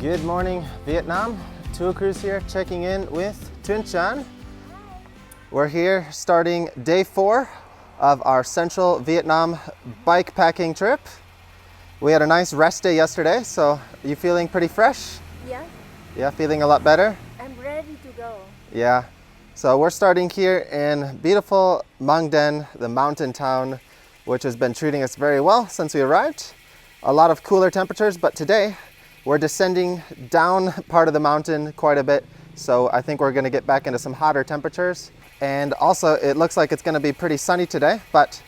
Good morning, Vietnam. Tour Cruise here, checking in with Plei Can. We're here starting day 4 of our central Vietnam bikepacking trip. We had a nice rest day yesterday, so are you feeling pretty fresh? Yeah. Yeah, feeling a lot better? I'm ready to go. Yeah. So we're starting here in beautiful Mang Den, the mountain town, which has been treating us very well since we arrived. A lot of cooler temperatures, but today we're descending down part of the mountain quite a bit. So I think we're gonna get back into some hotter temperatures. And also it looks like it's gonna be pretty sunny today, but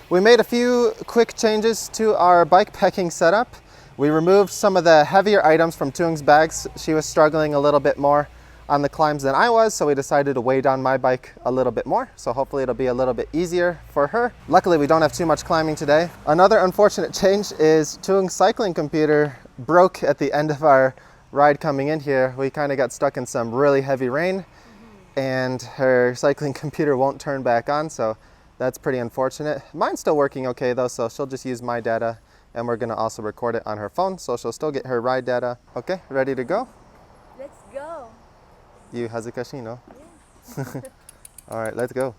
we made a few quick changes to our bikepacking setup. We removed some of the heavier items from Thung's bags. She was struggling a little bit more on the climbs than I was, so we decided to weigh down my bike a little bit more. So hopefully it'll be a little bit easier for her. Luckily, we don't have too much climbing today. Another unfortunate change is Thung's cycling computer broke at the end of our ride coming in here. We kind of got stuck in some really heavy rain and her cycling computer won't turn back on, so that's pretty unfortunate. Mine's still working okay though, so she'll just use my data and we're gonna also record it on her phone, so she'll still get her ride data. Okay, ready to go? Let's go. You hazukashii, no? Yeah. All right, let's go.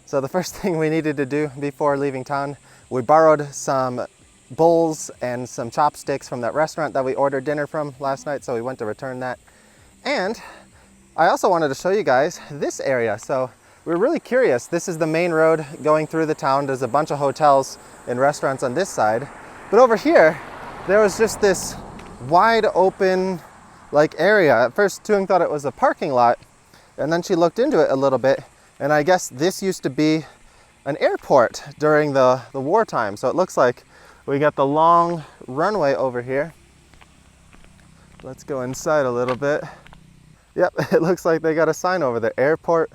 So the first thing we needed to do before leaving town, we borrowed some bowls and some chopsticks from that restaurant that we ordered dinner from last night, so we went to return that. And I also wanted to show you guys this area. So we're really curious. This is the main road going through the town. There's a bunch of hotels and restaurants on this side. But over here, there was just this wide open area. At first, Thung thought it was a parking lot, and then she looked into it a little bit, and I guess this used to be an airport during the wartime. So it looks like we got the long runway over here. Let's go inside a little bit. Yep, it looks like they got a sign over there, airport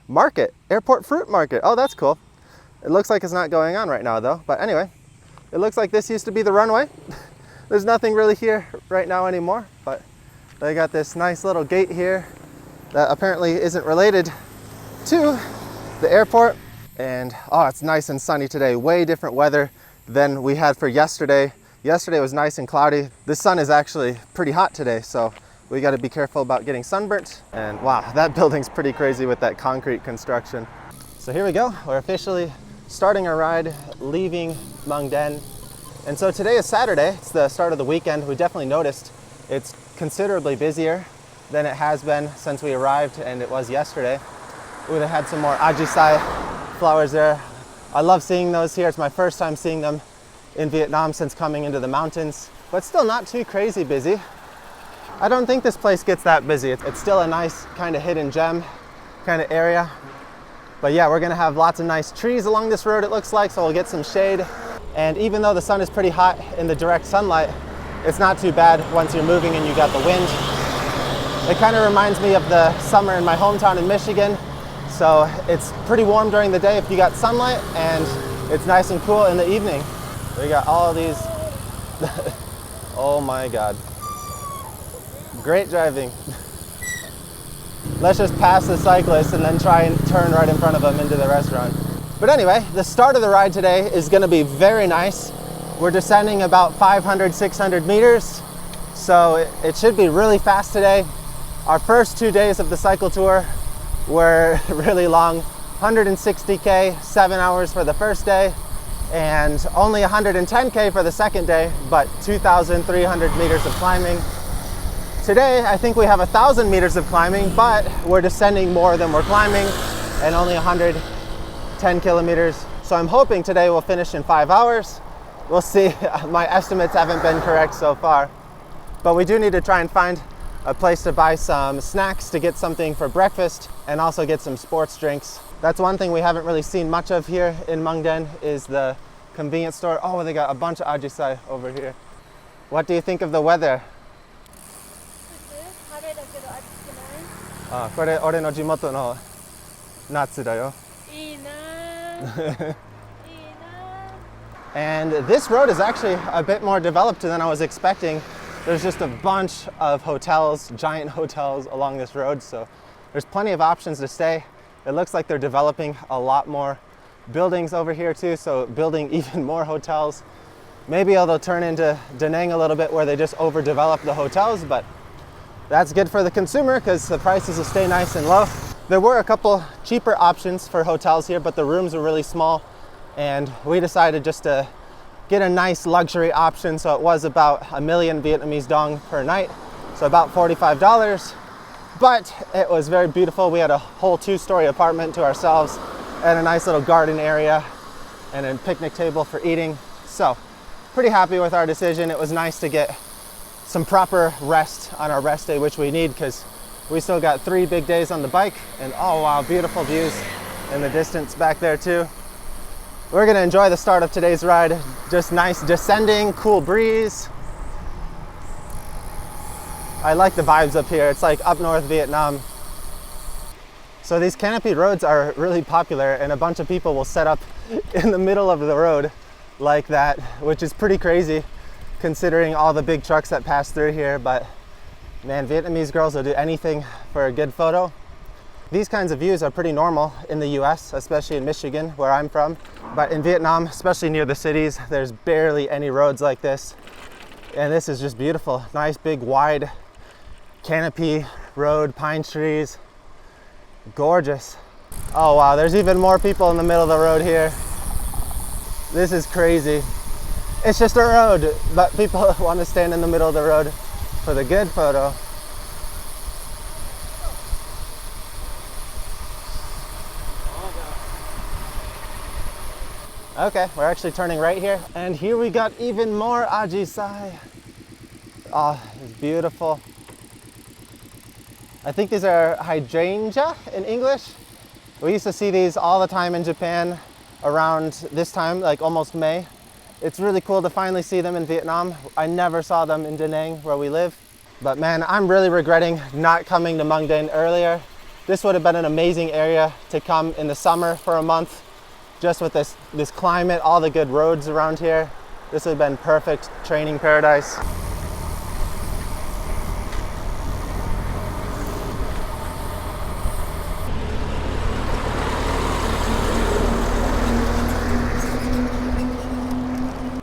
market, airport fruit market. Oh, that's cool. It looks like it's not going on right now though, but anyway, it looks like this used to be the runway. There's nothing really here right now anymore, but they got this nice little gate here that apparently isn't related to the airport. And oh, it's nice and sunny today. Way different weather than we had for yesterday. Yesterday was nice and cloudy. The sun is actually pretty hot today, so we got to be careful about getting sunburnt. And wow, that building's pretty crazy with that concrete construction. So here we go. We're officially starting our ride, leaving Mang Den. And so today is Saturday. It's the start of the weekend. We definitely noticed it's considerably busier than it has been since we arrived, and it was yesterday. We would have had some more ajisai flowers there. I love seeing those here. It's my first time seeing them in Vietnam since coming into the mountains, but still not too crazy busy. I don't think this place gets that busy. It's still a nice kind of hidden gem kind of area. But yeah, we're gonna have lots of nice trees along this road, it looks like, so we'll get some shade. And even though the sun is pretty hot in the direct sunlight, it's not too bad once you're moving and you got the wind. It kind of reminds me of the summer in my hometown in Michigan. So it's pretty warm during the day if you got sunlight, and it's nice and cool in the evening. We got all these, oh my God. Great driving. Let's just pass the cyclist and then try and turn right in front of them into the restaurant. But anyway, the start of the ride today is gonna be very nice. We're descending about 500, 600 meters. So it should be really fast today. Our first 2 days of the cycle tour were really long. 160K, 7 hours for the first day, and only 110K for the second day, but 2,300 meters of climbing. Today, I think we have 1,000 meters of climbing, but we're descending more than we're climbing, and only 110 kilometers. So I'm hoping today we'll finish in 5 hours. We'll see. My estimates haven't been correct so far, but we do need to try and find a place to buy some snacks, to get something for breakfast, and also get some sports drinks. That's one thing we haven't really seen much of here in Mang Den, is the convenience store. Oh, they got a bunch of ajisai over here. What do you think of the weather? あ、これ俺の地元の夏だよ。いいな。And this road is actually a bit more developed than I was expecting. There's just a bunch of hotels, giant hotels along this road, so there's plenty of options to stay. It looks like they're developing a lot more buildings over here too, so building even more hotels. Maybe it'll turn into Da Nang a little bit where they just overdevelop the hotels, but that's good for the consumer because the prices will stay nice and low. There were a couple cheaper options for hotels here, but the rooms were really small, and we decided just to get a nice luxury option. So it was about 1,000,000 Vietnamese dong per night, so about $45. But it was very beautiful. We had a whole 2-story apartment to ourselves and a nice little garden area and a picnic table for eating. So pretty happy with our decision. It was nice to get some proper rest on our rest day, which we need because we still got 3 big days on the bike. And oh wow, beautiful views in the distance back there too. We're gonna enjoy the start of today's ride. Just nice descending, cool breeze. I like the vibes up here. It's like up north Vietnam. So these canopy roads are really popular, and a bunch of people will set up in the middle of the road like that, which is pretty crazy considering all the big trucks that pass through here. But man, Vietnamese girls will do anything for a good photo. These kinds of views are pretty normal in the US, especially in Michigan, where I'm from. But in Vietnam, especially near the cities, there's barely any roads like this. And this is just beautiful. Nice, big, wide canopy road, pine trees. Gorgeous. Oh wow, there's even more people in the middle of the road here. This is crazy. It's just a road, but people want to stand in the middle of the road for the good photo. Okay, we're actually turning right here. And here we got even more ajisai. Oh, it's beautiful. I think these are hydrangea in English. We used to see these all the time in Japan around this time, like almost May. It's really cool to finally see them in Vietnam. I never saw them in Da Nang where we live. But man, I'm really regretting not coming to Mang Den earlier. This would have been an amazing area to come in the summer for a month. Just with this climate, all the good roads around here. This would have been perfect training paradise.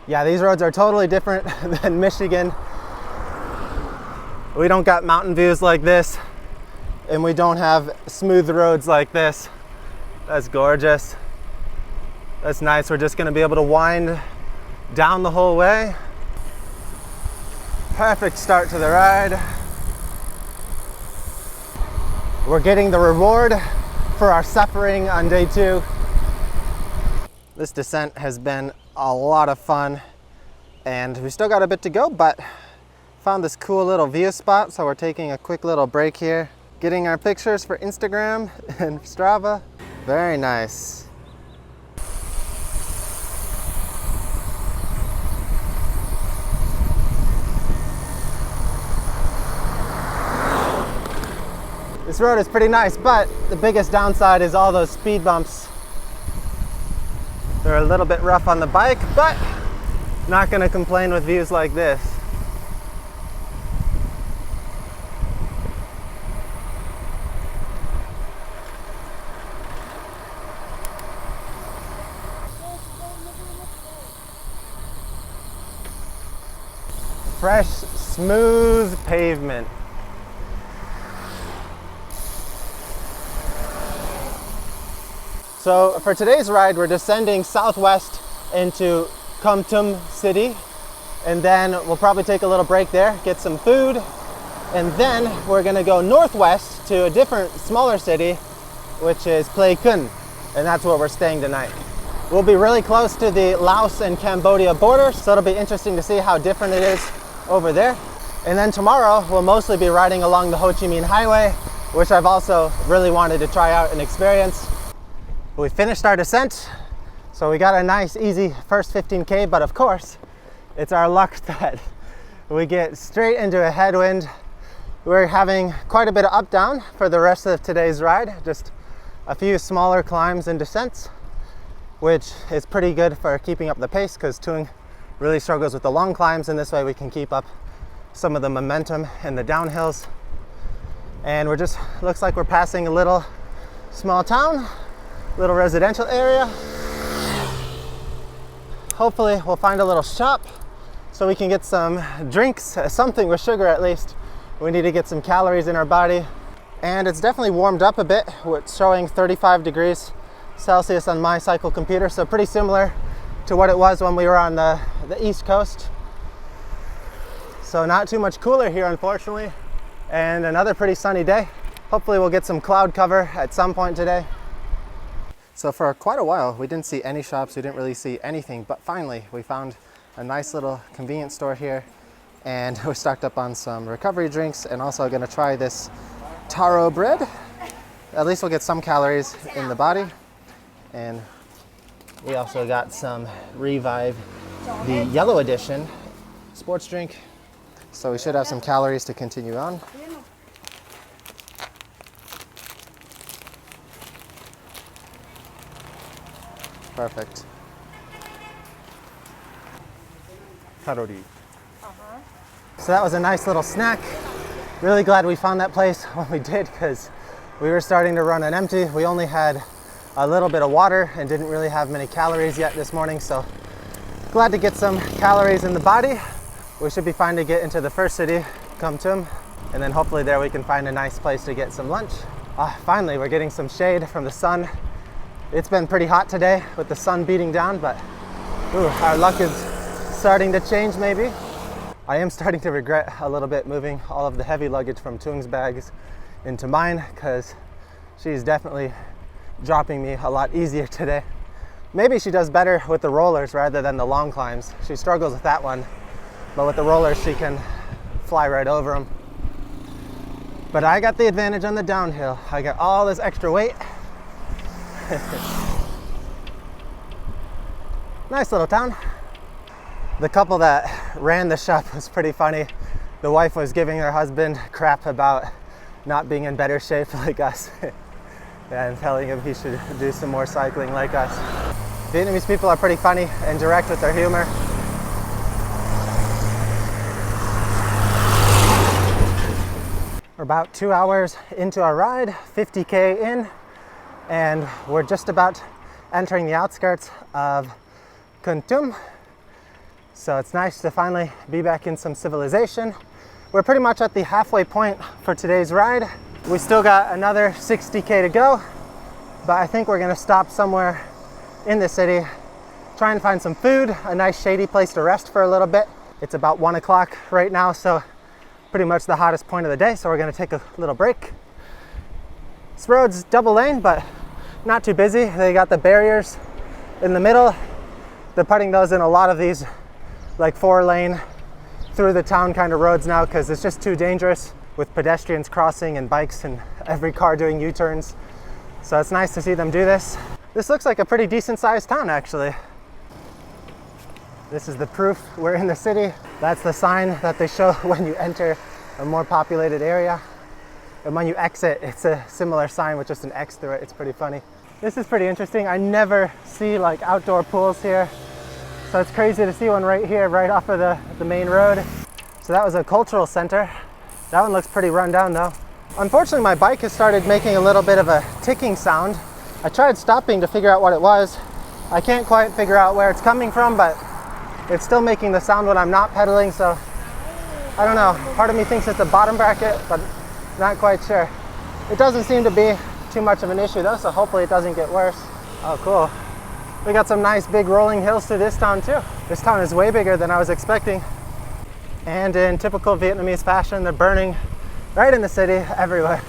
Yeah, these roads are totally different than Michigan. We don't got mountain views like this, and we don't have smooth roads like this. That's gorgeous. That's nice. We're just gonna be able to wind down the whole way. Perfect start to the ride. We're getting the reward for our suffering on day 2. This descent has been a lot of fun, and we still got a bit to go, but found this cool little view spot, so we're taking a quick little break here, getting our pictures for Instagram and Strava. Very nice. This road is pretty nice, but the biggest downside is all those speed bumps. They're a little bit rough on the bike, but not gonna complain with views like this. Fresh, smooth pavement. So for today's ride, we're descending southwest into Kon Tum city, and then we'll probably take a little break there, get some food, and then we're gonna go northwest to a different, smaller city, which is Plei Can, and that's where we're staying tonight. We'll be really close to the Laos and Cambodia border, so it'll be interesting to see how different it is over there. And then tomorrow, we'll mostly be riding along the Ho Chi Minh Highway, which I've also really wanted to try out and experience. We finished our descent, so we got a nice, easy first 15K, but of course, it's our luck that we get straight into a headwind. We're having quite a bit of up-down for the rest of today's ride, just a few smaller climbs and descents, which is pretty good for keeping up the pace because Tung really struggles with the long climbs, and this way we can keep up some of the momentum in the downhills. And we're just, looks like we're passing a little small town, little residential area. hopefully we'll find a little shop so we can get some drinks, something with sugar at least. We need to get some calories in our body. And it's definitely warmed up a bit. It's showing 35 degrees Celsius on my cycle computer, so pretty similar to what it was when we were on the East Coast. So not too much cooler here, unfortunately. And another pretty sunny day. Hopefully we'll get some cloud cover at some point today. So for quite a while, we didn't see any shops, we didn't really see anything, but finally we found a nice little convenience store here, and we're stocked up on some recovery drinks and also gonna try this taro bread. At least we'll get some calories in the body. And we also got some Revive, the yellow edition sports drink. So we should have some calories to continue on. Perfect. Calorie. So that was a nice little snack. Really glad we found that place when we did, because we were starting to run on empty. We only had a little bit of water and didn't really have many calories yet this morning, so glad to get some calories in the body. We should be fine to get into the first city, Kon Tum, and then hopefully there we can find a nice place to get some lunch. Finally, we're getting some shade from the sun. It's been pretty hot today with the sun beating down, but our luck is starting to change maybe. I am starting to regret a little bit moving all of the heavy luggage from Tung's bags into mine, because she's definitely dropping me a lot easier today. Maybe she does better with the rollers rather than the long climbs. She struggles with that one, but with the rollers she can fly right over them. But I got the advantage on the downhill. I got all this extra weight. Nice little town. The couple that ran the shop was pretty funny. The wife was giving her husband crap about not being in better shape like us and telling him he should do some more cycling like us. Vietnamese people are pretty funny and direct with their humor. We're about 2 hours into our ride, 50K in, and we're just about entering the outskirts of Kon Tum. So it's nice to finally be back in some civilization. We're pretty much at the halfway point for today's ride. We still got another 60K to go, but I think we're gonna stop somewhere in the city, try and find some food, a nice shady place to rest for a little bit. It's about 1 o'clock right now, so pretty much the hottest point of the day, so we're gonna take a little break. This road's double lane, but not too busy. They got the barriers in the middle. They're putting those in a lot of these like 4-lane through the town kind of roads now, because it's just too dangerous with pedestrians crossing and bikes and every car doing U-turns. So it's nice to see them do this. This looks like a pretty decent sized town actually. This is the proof we're in the city. That's the sign that they show when you enter a more populated area. And when you exit, it's a similar sign with just an X through it. It's pretty funny. This is pretty interesting. I never see like outdoor pools here. So it's crazy to see one right here, right off of the main road. So that was a cultural center. That one looks pretty run down though. Unfortunately, my bike has started making a little bit of a ticking sound. I tried stopping to figure out what it was. I can't quite figure out where it's coming from, but it's still making the sound when I'm not pedaling, so I don't know. Part of me thinks it's a bottom bracket, but not quite sure. It doesn't seem to be too much of an issue though, so hopefully it doesn't get worse. Oh, cool. We got some nice big rolling hills to this town too. This town is way bigger than I was expecting. And in typical Vietnamese fashion, they're burning right in the city everywhere.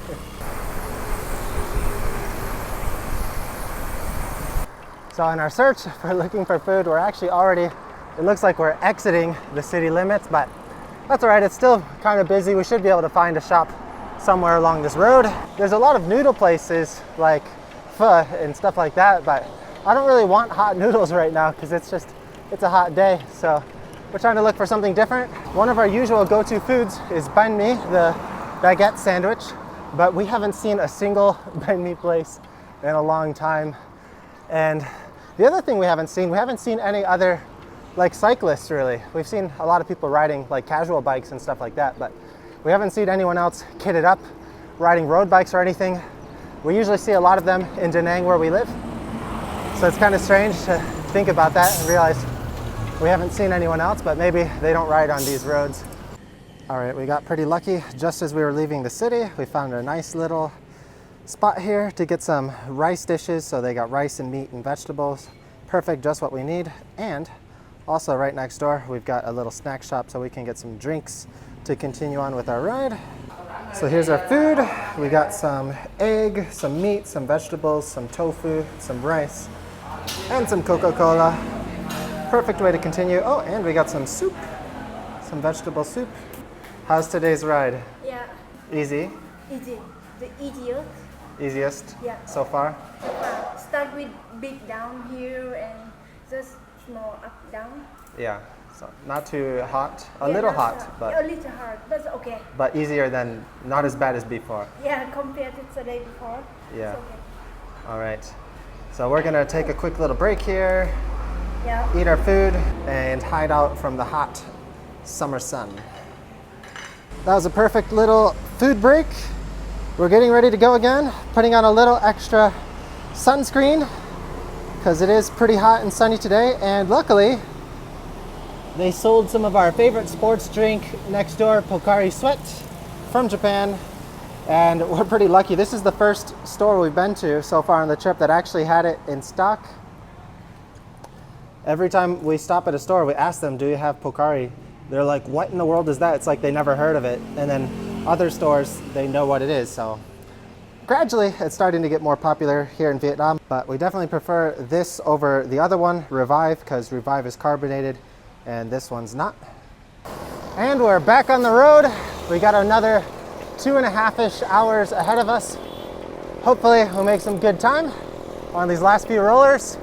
So in our search for looking for food, we're actually already, it looks like we're exiting the city limits, but that's all right. It's still kind of busy. We should be able to find a shop somewhere along this road. There's a lot of noodle places like pho and stuff like that, but I don't really want hot noodles right now because it's a hot day. So we're trying to look for something different. One of our usual go-to foods is banh mi, the baguette sandwich, but we haven't seen a single banh mi place in a long time. And the other thing we haven't seen any other like cyclists really. We've seen a lot of people riding like casual bikes and stuff like that, but we haven't seen anyone else kitted up riding road bikes or anything. We usually see a lot of them in Da Nang where we live. So it's kind of strange to think about that and realize We haven't seen anyone else, but maybe they don't ride on these roads. All right, we got pretty lucky. Just as we were leaving the city, we found a nice little spot here to get some rice dishes. So they got rice and meat and vegetables. Perfect, just what we need. And also right next door, we've got a little snack shop so we can get some drinks to continue on with our ride. So here's our food. We got some egg, some meat, some vegetables, some tofu, some rice, and some Coca-Cola. Perfect way to continue. Oh, and we got some soup, some vegetable soup. How's today's ride? Yeah, Easy? easy. The easiest. Easiest Yeah. so far? Start with big down here and just small up down. Yeah, so not too hot, a Yeah, little not hot, a little hard, but okay. but easier than, not as bad as before. Yeah, compared to the day before. Yeah. It's okay. All right, so we're gonna take a quick little break here, Yeah. eat our food, and hide out from the hot summer sun. That was a perfect little food break. We're getting ready to go again, putting on a little extra sunscreen because it is pretty hot and sunny today, and luckily they sold some of our favorite sports drink next door, Pocari Sweat from Japan, and we're pretty lucky. This is the first store we've been to so far on the trip that actually had it in stock. Every time we stop at a store, we ask them, do you have Pocari? They're like, what in the world is that? It's like they never heard of it. And then other stores, they know what it is. So gradually, it's starting to get more popular here in Vietnam, but we definitely prefer this over the other one, Revive, because Revive is carbonated and this one's not. And we're back on the road. We got another 2.5-ish hours ahead of us. Hopefully we'll make some good time on these last few rollers.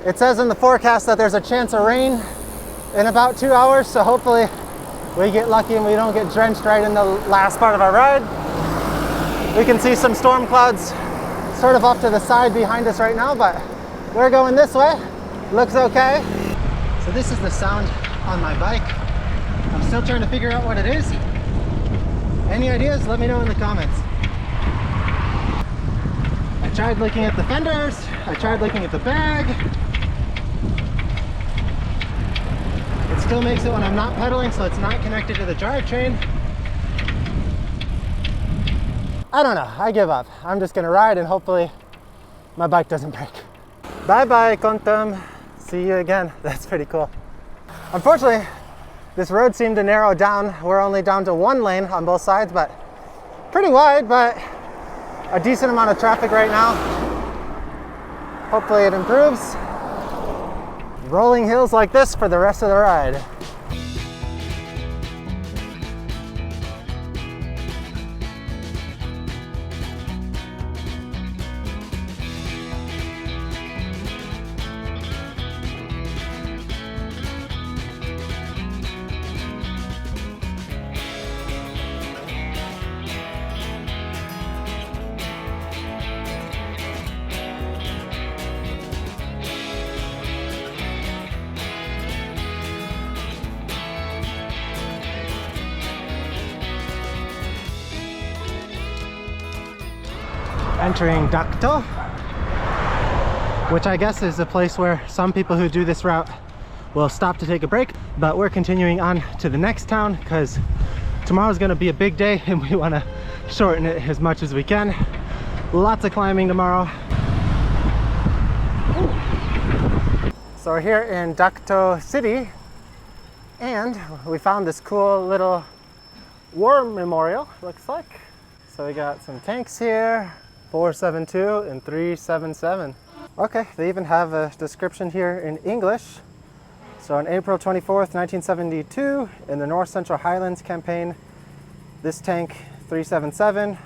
It says in the forecast that there's a chance of rain in about 2 hours, so hopefully we get lucky and we don't get drenched right in the last part of our ride. We can see some storm clouds sort of off to the side behind us right now, but we're going this way. Looks okay. So this is the sound on my bike. I'm still trying to figure out what it is. Any ideas? Let me know in the comments. I tried looking at the fenders. I tried looking at the bag. It still makes it when I'm not pedaling, so it's not connected to the drivetrain. I don't know, I give up. I'm just gonna ride and hopefully my bike doesn't break. Bye bye, Kon Tum. See you again. That's pretty cool. Unfortunately, this road seemed to narrow down. We're only down to one lane on both sides, but pretty wide, but a decent amount of traffic right now. Hopefully it improves. Rolling hills like this for the rest of the ride. Entering Dak To, which I guess is a place where some people who do this route will stop to take a break, but we're continuing on to the next town because tomorrow's going to be a big day and we want to shorten it as much as we can. Lots of climbing tomorrow. So we're here in Dak To City and we found this cool little war memorial, looks like. So we got some tanks here, 472 and 377. Okay, they even have a description here in English. So on April 24th, 1972, in the North Central Highlands campaign, this tank 377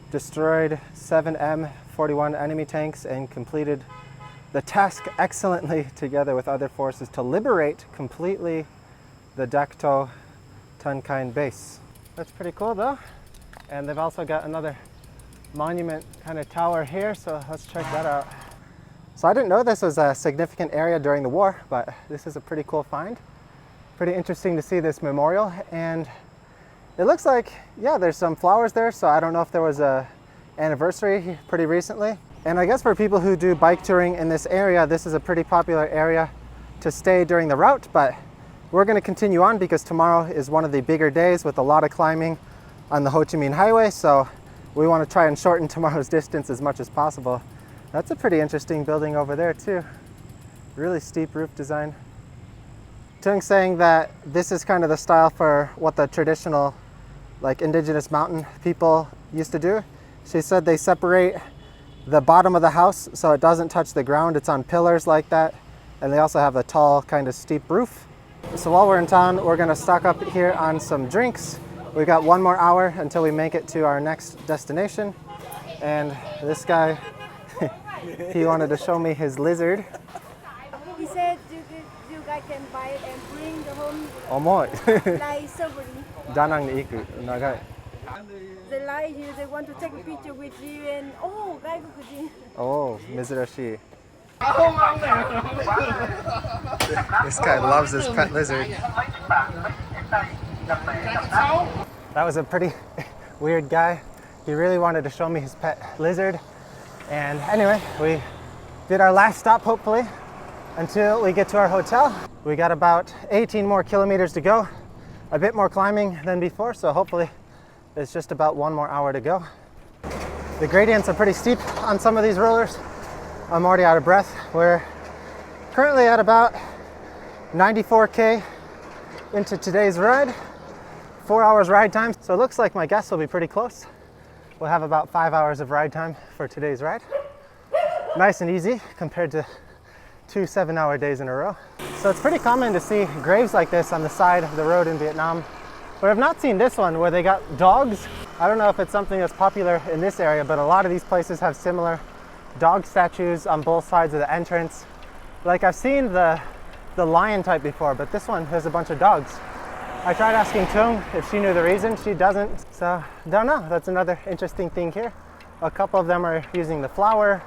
destroyed 7 M41 enemy tanks and completed the task excellently together with other forces to liberate completely the Dak To Ton Kind base. That's pretty cool though. And they've also got another monument kind of tower here, so let's check that out. So I didn't know this was a significant area during the war, but this is a pretty cool find. Pretty interesting to see this memorial, and it looks like, yeah, there's some flowers there, so I don't know if there was a anniversary pretty recently. And I guess for people who do bike touring in this area, this is a pretty popular area to stay during the route, but we're going to continue on because tomorrow is one of the bigger days with a lot of climbing on the Ho Chi Minh Highway, so we want to try and shorten tomorrow's distance as much as possible. That's a pretty interesting building over there too. Really steep roof design. Tung's saying that this is kind of the style for what the traditional like indigenous mountain people used to do. She said they separate the bottom of the house so it doesn't touch the ground. It's on pillars like that. And they also have a tall kind of steep roof. So while we're in town, we're gonna stock up here on some drinks. We've got 1 more hour until we make it to our next destination. And this guy, he wanted to show me his lizard. He said you guys can buy it and bring the home 어머, like souvenir. 다낭 이그 나가. They like you, they want to take a picture with you and oh, guy 그지. Oh,珍しい. This guy loves his pet lizard. That was a pretty weird guy. He really wanted to show me his pet lizard. And anyway, we did our last stop, hopefully, until we get to our hotel. We got about 18 more kilometers to go. A bit more climbing than before, so hopefully it's just about 1 more hour to go. The gradients are pretty steep on some of these rollers. I'm already out of breath. We're currently at about 94K into today's ride. 4 hours ride time, so it looks like my guests will be pretty close. We'll have about 5 hours of ride time for today's ride. Nice and easy compared to 2 7-hour days in a row. So it's pretty common to see graves like this on the side of the road in Vietnam, but I've not seen this one where they got dogs. I don't know if it's something that's popular in this area, but a lot of these places have similar dog statues on both sides of the entrance. Like I've seen the lion type before, but this one has a bunch of dogs. I tried asking Tung if she knew the reason. She doesn't, so don't know. That's another interesting thing here. A couple of them are using the flower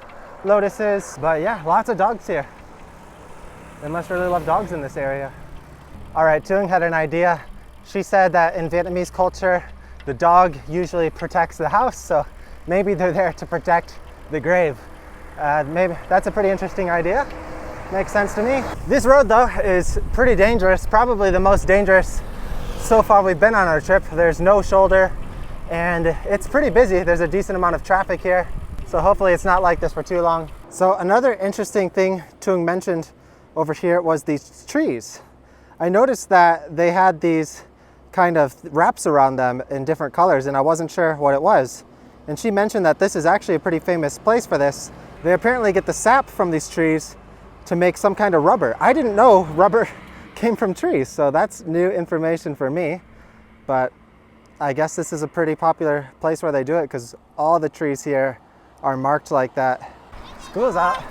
lotuses, but yeah, lots of dogs here. They must really love dogs in this area. All right, Tung had an idea. She said that in Vietnamese culture, the dog usually protects the house, so maybe they're there to protect the grave. Maybe that's a pretty interesting idea. Makes sense to me. This road though is pretty dangerous, probably the most dangerous so far we've been on our trip. There's no shoulder and it's pretty busy. There's a decent amount of traffic here, so hopefully it's not like this for too long. So another interesting thing Tung mentioned over here was these trees. I noticed that they had these kind of wraps around them in different colors and I wasn't sure what it was. And she mentioned that this is actually a pretty famous place for this. They apparently get the sap from these trees to make some kind of rubber. I didn't know rubber came from trees, so that's new information for me. But I guess this is a pretty popular place where they do it because all the trees here are marked like that. School's out.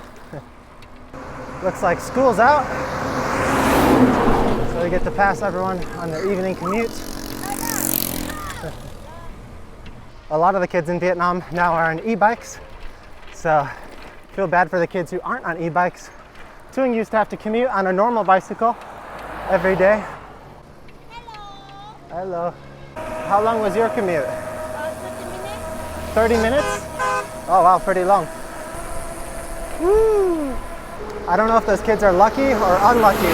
Looks like school's out. So we get to pass everyone on their evening commute. A lot of the kids in Vietnam now are on e-bikes, so feel bad for the kids who aren't on e-bikes. Tung used to have to commute on a normal bicycle every day. Hello. Hello. How long was your commute? 30 minutes. 30 minutes? Oh wow, pretty long. Woo! I don't know if those kids are lucky or unlucky.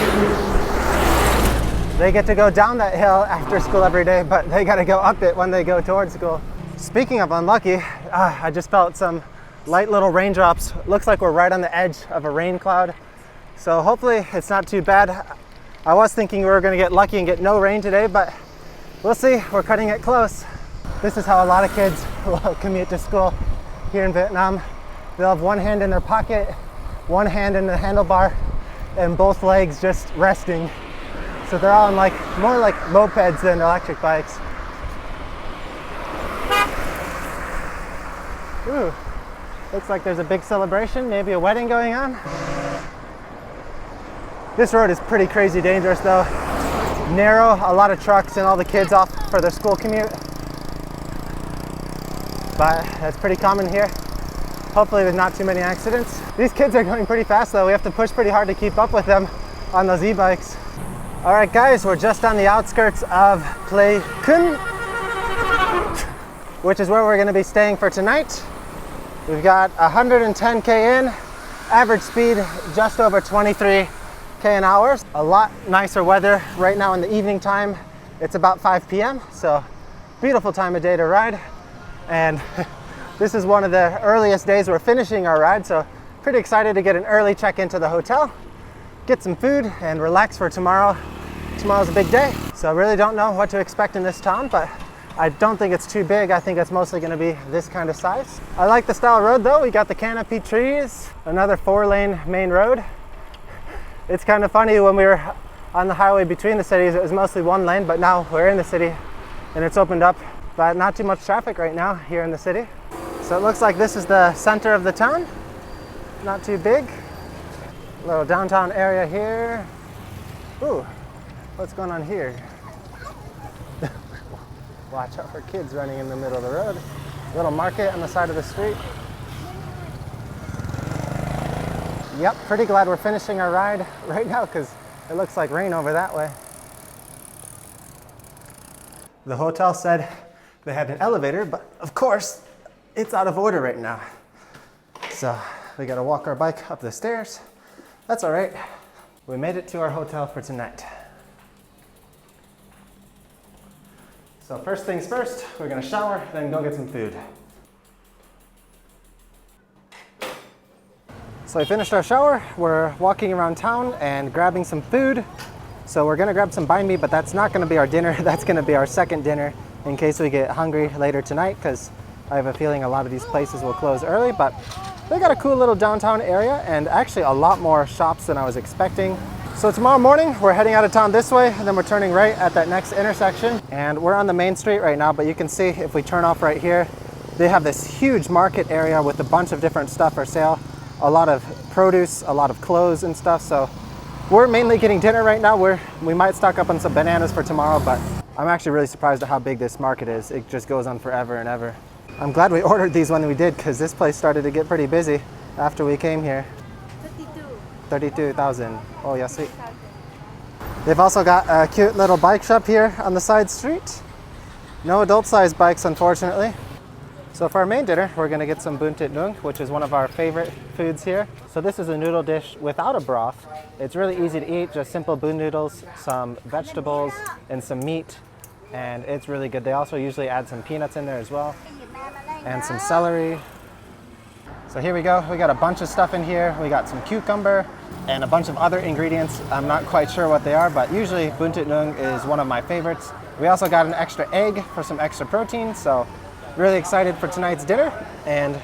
They get to go down that hill after school every day, but they gotta go up it when they go towards school. Speaking of unlucky, I just felt some light little raindrops. Looks like we're right on the edge of a rain cloud. So hopefully it's not too bad. I was thinking we were gonna get lucky and get no rain today, but we'll see. We're cutting it close. This is how a lot of kids will commute to school here in Vietnam. They'll have one hand in their pocket, one hand in the handlebar, and both legs just resting. So they're all on more like mopeds than electric bikes. Ooh, looks like there's a big celebration, maybe a wedding going on. This road is pretty crazy dangerous though. Narrow, a lot of trucks and all the kids off for their school commute. But that's pretty common here. Hopefully there's not too many accidents. These kids are going pretty fast though. We have to push pretty hard to keep up with them on those e-bikes. All right guys, we're just on the outskirts of Plei Can, which is where we're gonna be staying for tonight. We've got 110K in, average speed just over 23 K an hour. A lot nicer weather right now in the evening time. It's about 5 p.m. So beautiful time of day to ride. And this is one of the earliest days we're finishing our ride. So pretty excited to get an early check into the hotel, get some food and relax for tomorrow. Tomorrow's a big day. So I really don't know what to expect in this town, but I don't think it's too big. I think it's mostly gonna be this kind of size. I like the style road though. We got the canopy trees, another 4-lane main road. It's kind of funny, when we were on the highway between the cities, it was mostly 1 lane, but now we're in the city and it's opened up, but not too much traffic right now here in the city. So it looks like this is the center of the town. Not too big. Little downtown area here. Ooh, what's going on here? Watch out for kids running in the middle of the road. Little market on the side of the street. Yep, pretty glad we're finishing our ride right now because it looks like rain over that way. The hotel said they had an elevator, but of course it's out of order right now. So we gotta walk our bike up the stairs. That's all right. We made it to our hotel for tonight. So first things first, we're gonna shower, then go get some food. So we finished our shower. We're walking around town and grabbing some food. So we're gonna grab some banh mi, but that's not gonna be our dinner. That's gonna be our second dinner in case we get hungry later tonight, because I have a feeling a lot of these places will close early, but they got a cool little downtown area and actually a lot more shops than I was expecting. So tomorrow morning, we're heading out of town this way, and then we're turning right at that next intersection. And we're on the main street right now, but you can see if we turn off right here, they have this huge market area with a bunch of different stuff for sale. A lot of produce, a lot of clothes and stuff. So we're mainly getting dinner right now. We might stock up on some bananas for tomorrow, but I'm actually really surprised at how big this market is. It just goes on forever and ever. I'm glad we ordered these when we did, because this place started to get pretty busy after we came here. 32,000. Oh, yeah, sweet. They've also got a cute little bike shop here on the side street. No adult-sized bikes, unfortunately. So for our main dinner, we're gonna get some bun thit nung, which is one of our favorite foods here. So this is a noodle dish without a broth. It's really easy to eat, just simple bun noodles, some vegetables, and some meat. And it's really good. They also usually add some peanuts in there as well, and some celery. So here we go. We got a bunch of stuff in here. We got some cucumber and a bunch of other ingredients. I'm not quite sure what they are, but usually bun thit nung is one of my favorites. We also got an extra egg for some extra protein. So really excited for tonight's dinner. And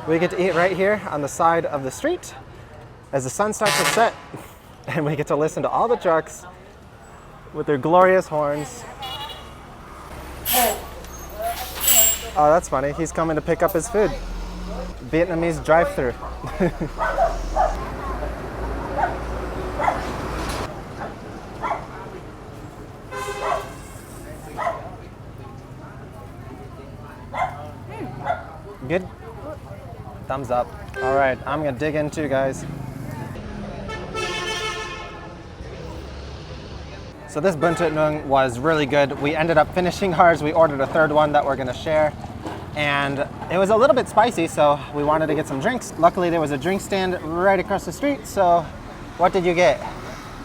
we get to eat right here on the side of the street as the sun starts to set. And we get to listen to all the trucks with their glorious horns. Oh, that's funny. He's coming to pick up his food. Vietnamese drive-through. Good? Thumbs up. All right, I'm gonna dig in too, guys. So this bun thit nung was really good. We ended up finishing ours. We ordered a third one that we're gonna share. And it was a little bit spicy, so we wanted to get some drinks. Luckily, there was a drink stand right across the street. So what did you get?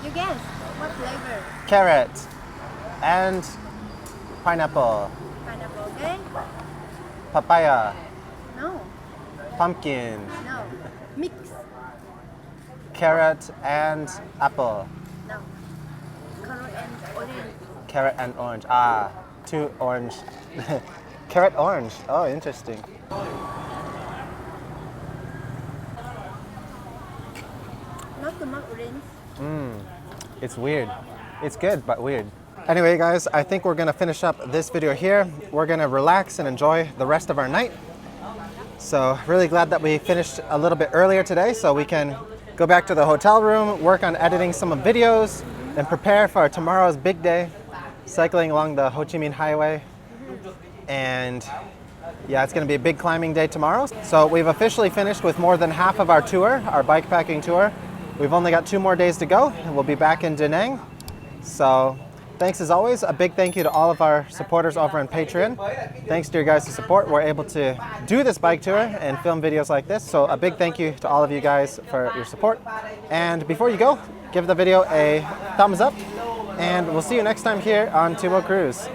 You guess what flavor? Carrot and pineapple, Pineapple, okay? papaya, No, pumpkin, no. Mix. carrot and apple, No. Carrot and orange. carrot and orange. Ah, 2 orange. Carrot orange. Oh, interesting. Not too much orange. It's weird. It's good, but weird. Anyway, guys, I think we're gonna finish up this video here. We're gonna relax and enjoy the rest of our night. So really glad that we finished a little bit earlier today so we can go back to the hotel room, work on editing some videos, and prepare for tomorrow's big day, cycling along the Ho Chi Minh Highway. And yeah, it's gonna be a big climbing day tomorrow. So we've officially finished with more than half of our tour, our bikepacking tour. We've only got 2 more days to go, and we'll be back in Da Nang. So Thanks as always. A big thank you to all of our supporters over on Patreon. Thanks to your guys' support, we're able to do this bike tour and film videos like this. So a big thank you to all of you guys for your support. And before you go, give the video a thumbs up, and we'll see you next time here on Tubo Cruise.